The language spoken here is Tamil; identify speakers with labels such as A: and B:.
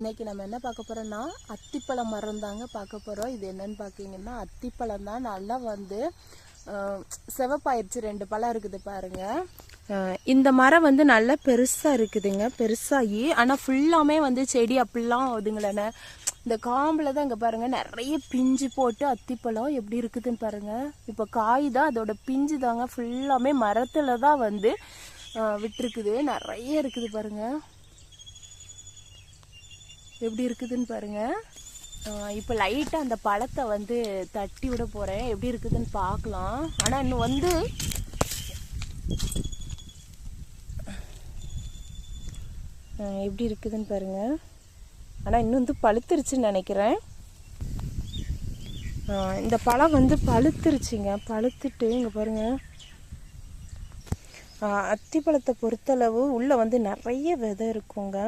A: இன்னைக்கு நம்ம என்ன பார்க்க போறோம்னா அத்திப்பழம் மரம் தாங்க பார்க்க போறோம். இது என்னன்னு பார்த்தீங்கன்னா அத்திப்பழம் தான். நல்லா வந்து சிவப்பாயிருச்சு, 2 பழம் இருக்குது பாருங்க. இந்த மரம் வந்து நல்லா பெருசா இருக்குதுங்க, பெருசாகி ஆனால் ஃபுல்லாமே வந்து செடி அப்படிலாம் அதுங்களே. இந்த காம்பில் தான் இங்கே பாருங்க நிறைய பிஞ்சு போட்டு அத்திப்பழம் எப்படி இருக்குதுன்னு பாருங்க. இப்போ காய் தான், அதோட பிஞ்சு தாங்க ஃபுல்லாமே மரத்துல தான் வந்து விட்டுருக்குது. நிறைய இருக்குது பாருங்க, எப்படி இருக்குதுன்னு பாருங்க. இப்போ லைட்டாக அந்த பழத்தை வந்து தட்டி விட போகிறேன், எப்படி இருக்குதுன்னு பார்க்கலாம். ஆனால் இன்னும் வந்து எப்படி இருக்குதுன்னு பாருங்க. ஆனால் இன்னும் வந்து பழுத்துருச்சுன்னு நினைக்கிறேன். இந்த பழம் வந்து பழுத்துருச்சுங்க, பழுத்துட்டு இங்கே பாருங்க. அத்திப்பழத்தை பொறுத்தளவு உள்ளே வந்து நிறைய விதை இருக்குங்க.